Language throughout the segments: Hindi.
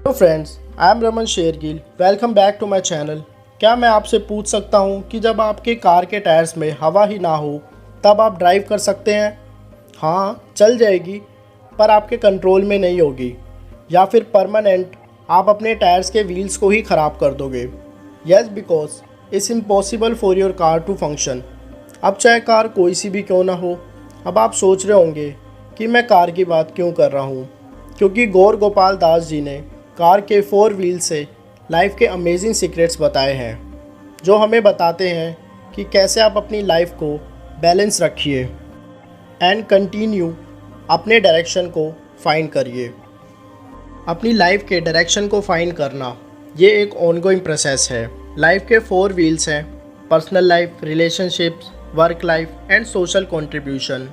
Hello friends, I am Raman Shergill. Welcome back to my channel. क्या मैं आपसे पूछ सकता हूँ कि जब आपके कार के टायर्स में हवा ही ना हो तब आप ड्राइव कर सकते हैं? हाँ, चल जाएगी, पर आपके कंट्रोल में नहीं होगी, या फिर परमानेंट आप अपने टायर्स के व्हील्स को ही ख़राब कर दोगे। Yes, because it's impossible for your car to function. अब चाहे कार कोई सी भी क्यों ना हो। अब आप सोच रहे होंगे कि मैं कार की बात क्यों कर रहा हूँ, क्योंकि गौर गोपाल दास जी ने कार के 4 व्हील से लाइफ के अमेजिंग सीक्रेट्स बताए हैं, जो हमें बताते हैं कि कैसे आप अपनी लाइफ को बैलेंस रखिए एंड कंटिन्यू अपने डायरेक्शन को फाइंड करिए। अपनी लाइफ के डायरेक्शन को फाइंड करना ये एक ऑनगोइंग प्रोसेस है। लाइफ के 4 व्हील्स हैं: personal life, relationships, work life and social contribution.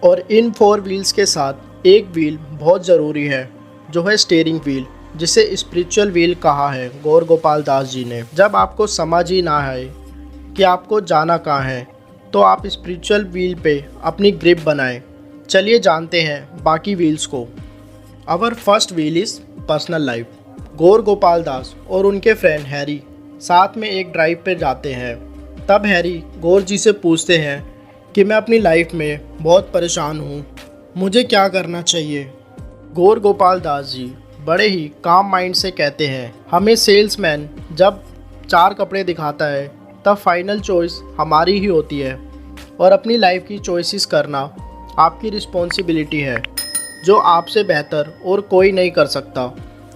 और इन 4 व्हील्स के साथ एक व्हील बहुत ज़रूरी है, जो है स्टीयरिंग व्हील, जिसे स्पिरिचुअल व्हील कहा है गौर गोपाल दास जी ने। जब आपको समझ ही ना आए कि आपको जाना कहाँ है, तो आप स्पिरिचुअल व्हील पे अपनी ग्रिप बनाएं। चलिए जानते हैं बाकी व्हील्स को। Our first wheel is personal life. Gaur Gopal Das और उनके फ्रेंड हैरी साथ में एक ड्राइव पे जाते हैं। तब हैरी गौर जी से पूछते हैं कि मैं अपनी लाइफ में बहुत परेशान हूँ, मुझे क्या करना चाहिए। गौर गोपाल दास जी बड़े ही काम माइंड से कहते हैं, हमें सेल्समैन जब 4 कपड़े दिखाता है तब फाइनल चॉइस हमारी ही होती है, और अपनी लाइफ की चॉइसेस करना आपकी रिस्पॉन्सिबिलिटी है, जो आपसे बेहतर और कोई नहीं कर सकता।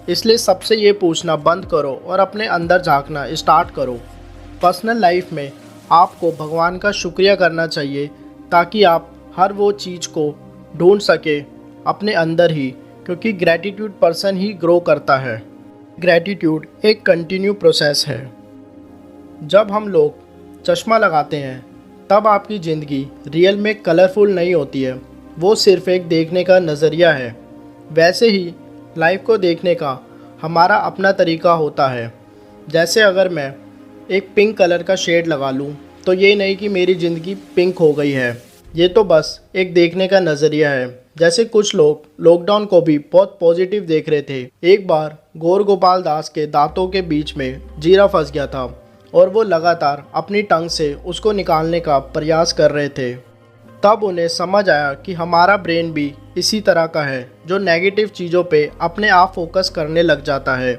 इसलिए सबसे ये पूछना बंद करो और अपने अंदर झांकना स्टार्ट करो। पर्सनल लाइफ में आपको भगवान का शुक्रिया करना चाहिए, ताकि आप हर वो चीज़ को ढूंढ सके अपने अंदर ही, क्योंकि ग्रैटिट्यूड पर्सन ही ग्रो करता है। ग्रैटिट्यूड एक कंटिन्यू प्रोसेस है। जब हम लोग चश्मा लगाते हैं तब आपकी ज़िंदगी रियल में कलरफुल नहीं होती है, वो सिर्फ एक देखने का नज़रिया है। वैसे ही लाइफ को देखने का हमारा अपना तरीका होता है। जैसे अगर मैं एक पिंक कलर का शेड लगा लूँ, तो ये नहीं कि मेरी ज़िंदगी पिंक हो गई है, ये तो बस एक देखने का नज़रिया है। जैसे कुछ लोग लॉकडाउन को भी बहुत पॉजिटिव देख रहे थे। एक बार गौर गोपाल दास के दांतों के बीच में जीरा फंस गया था, और वो लगातार अपनी टंग से उसको निकालने का प्रयास कर रहे थे। तब उन्हें समझ आया कि हमारा ब्रेन भी इसी तरह का है, जो नेगेटिव चीज़ों पे अपने आप फोकस करने लग जाता है,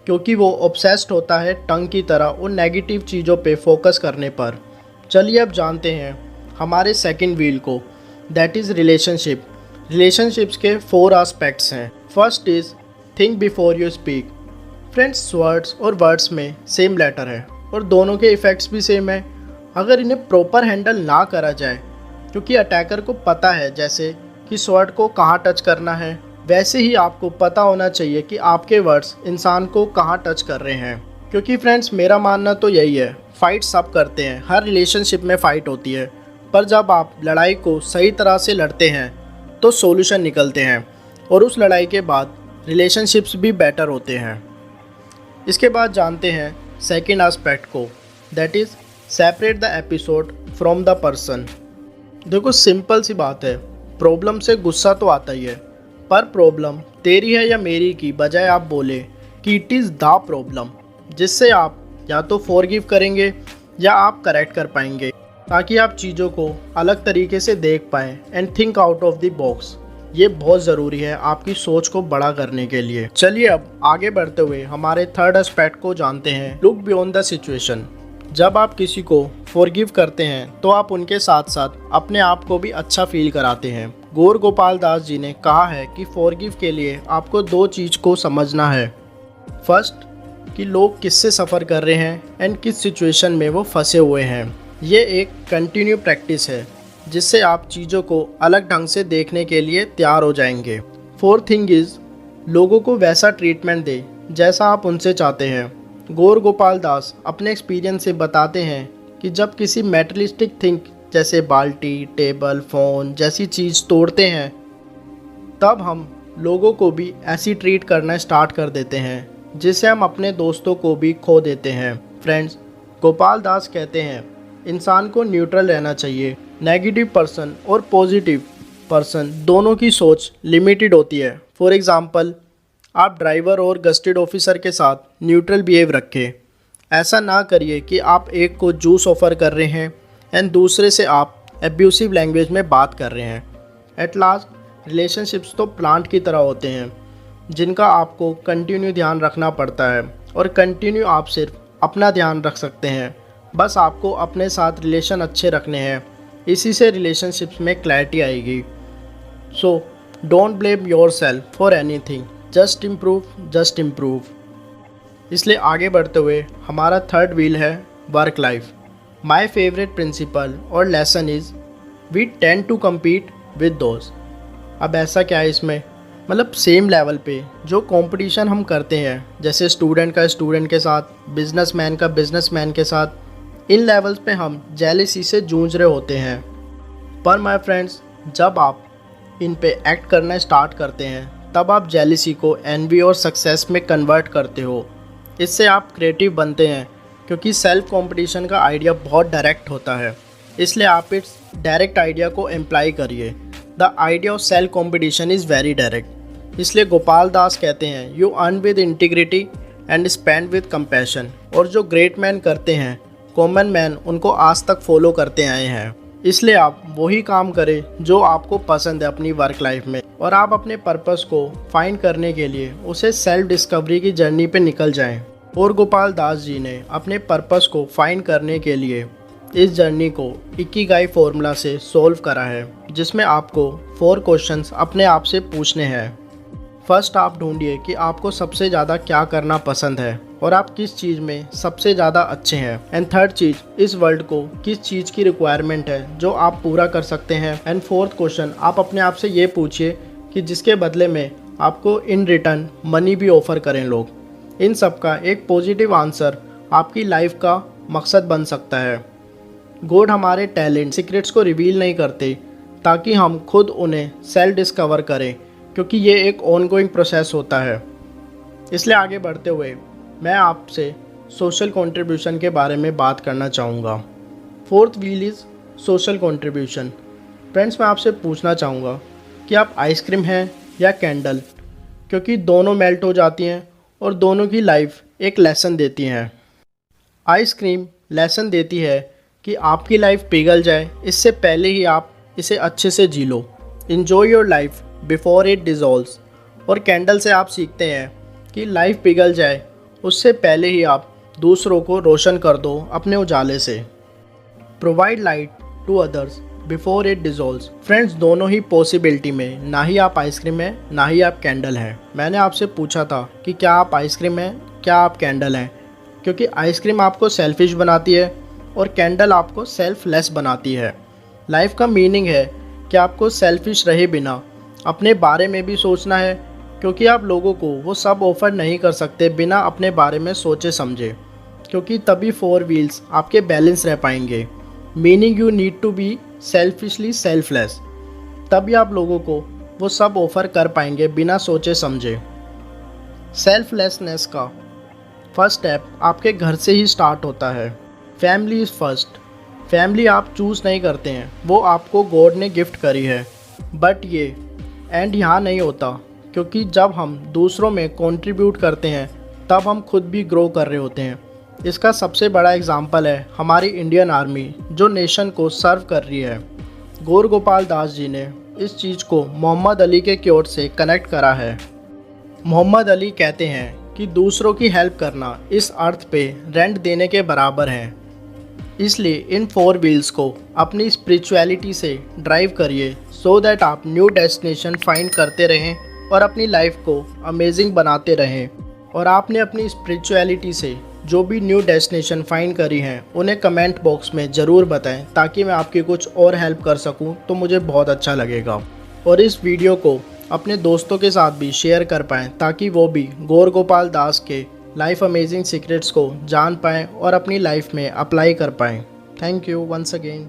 क्योंकि वो ऑब्सेस्ड होता है टंग की तरह उन नेगेटिव चीज़ों पे फोकस करने पर। चलिए अब जानते हैं हमारे सेकंड व्हील को, दैट इज़ रिलेशनशिप। रिलेशनशिप्स के 4 एस्पेक्ट्स हैं। First is think before you speak. Friends, words और वर्ड्स में सेम लेटर है और दोनों के इफ़ेक्ट्स भी सेम है। अगर इन्हें प्रॉपर हैंडल ना करा जाए, क्योंकि अटैकर को पता है जैसे कि स्वॉर्ड को कहाँ टच करना है, वैसे ही आपको पता होना चाहिए कि आपके वर्ड्स इंसान को कहाँ टच कर रहे हैं। क्योंकि फ्रेंड्स, मेरा मानना तो यही है, फ़ाइट सब करते हैं, हर रिलेशनशिप में फ़ाइट होती है, पर जब आप लड़ाई को सही तरह से लड़ते हैं तो सॉल्यूशन निकलते हैं, और उस लड़ाई के बाद रिलेशनशिप्स भी बेटर होते हैं। इसके बाद जानते हैं सेकंड एस्पेक्ट को, that is separate the episode from the person. देखो, सिंपल सी बात है, प्रॉब्लम से गुस्सा तो आता ही है, पर प्रॉब्लम तेरी है या मेरी की बजाय आप बोले कि इट इज़ द प्रॉब्लम, जिससे आप या तो फॉरगिव करेंगे या आप करेक्ट कर पाएंगे, ताकि आप चीज़ों को अलग तरीके से देख पाएँ and think out of the box. ये बहुत ज़रूरी है आपकी सोच को बड़ा करने के लिए। चलिए अब आगे बढ़ते हुए हमारे थर्ड एस्पेक्ट को जानते हैं, लुक बियॉन्ड द सिचुएशन। जब आप किसी को फॉरगिव करते हैं तो आप उनके साथ साथ अपने आप को भी अच्छा फील कराते हैं। गौर गोपाल दास जी ने कहा है कि फॉरगिव के लिए आपको 2 चीज़ को समझना है। फर्स्ट, कि लोग किससे सफ़र कर रहे हैं एंड किस सिचुएशन में वो फंसे हुए हैं। ये एक कंटिन्यू प्रैक्टिस है, जिससे आप चीज़ों को अलग ढंग से देखने के लिए तैयार हो जाएंगे। फोर्थ थिंग इज़, लोगों को वैसा ट्रीटमेंट दे जैसा आप उनसे चाहते हैं। गौर गोपाल दास अपने एक्सपीरियंस से बताते हैं कि जब किसी मेटलिस्टिक थिंग जैसे बाल्टी, टेबल, फ़ोन जैसी चीज़ तोड़ते हैं, तब हम लोगों को भी ऐसी ट्रीट करना स्टार्ट कर देते हैं, जिससे हम अपने दोस्तों को भी खो देते हैं। फ्रेंड्स, गोपाल दास कहते हैं इंसान को न्यूट्रल रहना चाहिए। नेगेटिव पर्सन और पॉजिटिव पर्सन दोनों की सोच लिमिटेड होती है। फॉर एग्ज़ाम्पल, आप ड्राइवर और गस्टेड ऑफिसर के साथ न्यूट्रल बिहेव रखें। ऐसा ना करिए कि आप एक को जूस ऑफ़र कर रहे हैं एंड दूसरे से आप एब्यूसिव लैंग्वेज में बात कर रहे हैं। एट लास्ट रिलेशनशिप्स तो प्लांट की तरह होते हैं जिनका आपको कंटिन्यू ध्यान रखना पड़ता है, और कंटिन्यू आप सिर्फ अपना ध्यान रख सकते हैं। बस आपको अपने साथ रिलेशन अच्छे रखने हैं, इसी से रिलेशनशिप्स में क्लैरिटी आएगी। So don't blame yourself for anything, just improve. इसलिए आगे बढ़ते हुए हमारा थर्ड व्हील है work life. My favourite principle और lesson is we tend to compete with दोस्त। अब ऐसा क्या है इसमें, मतलब सेम लेवल पे जो कंपटीशन हम करते हैं, जैसे स्टूडेंट का स्टूडेंट के साथ, बिजनेसमैन का बिजनेसमैन के साथ, इन लेवल्स पे हम जेलसी से जूझ रहे होते हैं। पर माय फ्रेंड्स, जब आप इन पे एक्ट करना स्टार्ट करते हैं तब आप जेलसी को एनवी और सक्सेस में कन्वर्ट करते हो। इससे आप क्रिएटिव बनते हैं, क्योंकि सेल्फ कंपटीशन का आइडिया बहुत डायरेक्ट होता है, इसलिए आप इस डायरेक्ट आइडिया को एम्प्लाई करिए। The idea of self competition is very direct. इसलिए गोपाल दास कहते हैं, you earn with integrity and spend with compassion. और जो ग्रेट मैन करते हैं, कॉमन मैन उनको आज तक फॉलो करते आए हैं। इसलिए आप वही काम करें जो आपको पसंद है अपनी वर्क लाइफ में, और आप अपने पर्पस को फाइंड करने के लिए उसे सेल्फ डिस्कवरी की जर्नी पे निकल जाएं। और गोपाल दास जी ने अपने पर्पस को फाइंड करने के लिए इस जर्नी को इकिगाई फॉर्मूला से सॉल्व करा है, जिसमें आपको 4 क्वेश्चंस अपने आप से पूछने हैं। फर्स्ट, आप ढूंढिए कि आपको सबसे ज़्यादा क्या करना पसंद है और आप किस चीज़ में सबसे ज़्यादा अच्छे हैं। एंड थर्ड चीज़, इस वर्ल्ड को किस चीज़ की रिक्वायरमेंट है जो आप पूरा कर सकते हैं। एंड फोर्थ क्वेश्चन, आप अपने आप से ये पूछिए कि जिसके बदले में आपको इन रिटर्न मनी भी ऑफ़र करें लोग। इन सब का एक पॉजिटिव आंसर आपकी लाइफ का मकसद बन सकता है। गॉड हमारे टैलेंट सीक्रेट्स को रिवील नहीं करते ताकि हम खुद उन्हें सेल्फ डिस्कवर करें, क्योंकि ये एक ऑनगोइंग प्रोसेस होता है। इसलिए आगे बढ़ते हुए मैं आपसे सोशल कंट्रीब्यूशन के बारे में बात करना चाहूँगा। Fourth wheel is social contribution. Friends, मैं आपसे पूछना चाहूँगा कि आप आइसक्रीम हैं या कैंडल, क्योंकि दोनों मेल्ट हो जाती हैं और दोनों की लाइफ एक लेसन देती हैं। आइसक्रीम लेसन देती है कि आपकी लाइफ पिघल जाए इससे पहले ही आप इसे अच्छे से जी लो। Enjoy your life before it dissolves. और कैंडल से आप सीखते हैं कि लाइफ पिघल जाए उससे पहले ही आप दूसरों को रोशन कर दो अपने उजाले से। Provide light to others before it dissolves. Friends, दोनों ही पॉसिबिलिटी में ना ही आप आइसक्रीम हैं ना ही आप कैंडल हैं। मैंने आपसे पूछा था कि क्या आप आइसक्रीम हैं, क्या आप कैंडल हैं, क्योंकि आइसक्रीम आपको सेल्फिश बनाती है और कैंडल आपको सेल्फलेस बनाती है। लाइफ का मीनिंग है कि आपको सेल्फिश रहे बिना अपने बारे में भी सोचना है, क्योंकि आप लोगों को वो सब ऑफ़र नहीं कर सकते बिना अपने बारे में सोचे समझे, क्योंकि तभी 4 व्हील्स आपके बैलेंस रह पाएंगे। Meaning you need to be selfishly selfless. तभी आप लोगों को वो सब ऑफ़र कर पाएंगे बिना सोचे समझे। सेल्फलेसनेस का फर्स्ट स्टेप आपके घर से ही स्टार्ट होता है। Family is first. फैमिली आप चूज़ नहीं करते हैं, वो आपको गॉड ने गिफ्ट करी है। बट ये एंड यहाँ नहीं होता, क्योंकि जब हम दूसरों में कंट्रीब्यूट करते हैं तब हम खुद भी ग्रो कर रहे होते हैं। इसका सबसे बड़ा एग्जांपल है हमारी इंडियन आर्मी, जो नेशन को सर्व कर रही है। गौर गोपाल दास जी ने इस चीज़ को मोहम्मद अली के क्योट से कनेक्ट करा है। मोहम्मद अली कहते हैं कि दूसरों की हेल्प करना इस अर्थ पे रेंट देने के बराबर है। इसलिए इन 4 व्हील्स को अपनी स्पिरिचुअलिटी से ड्राइव करिए, सो दैट आप न्यू डेस्टिनेशन फाइंड करते रहें और अपनी लाइफ को अमेजिंग बनाते रहें। और आपने अपनी स्पिरिचुअलिटी से जो भी न्यू डेस्टिनेशन फाइंड करी हैं उन्हें कमेंट बॉक्स में ज़रूर बताएं, ताकि मैं आपकी कुछ और हेल्प कर सकूं, तो मुझे बहुत अच्छा लगेगा। और इस वीडियो को अपने दोस्तों के साथ भी शेयर कर पाएँ, ताकि वो भी गौर गोपाल दास के लाइफ अमेजिंग सीक्रेट्स को जान पाएँ और अपनी लाइफ में अप्लाई कर पाएँ। Thank you once again.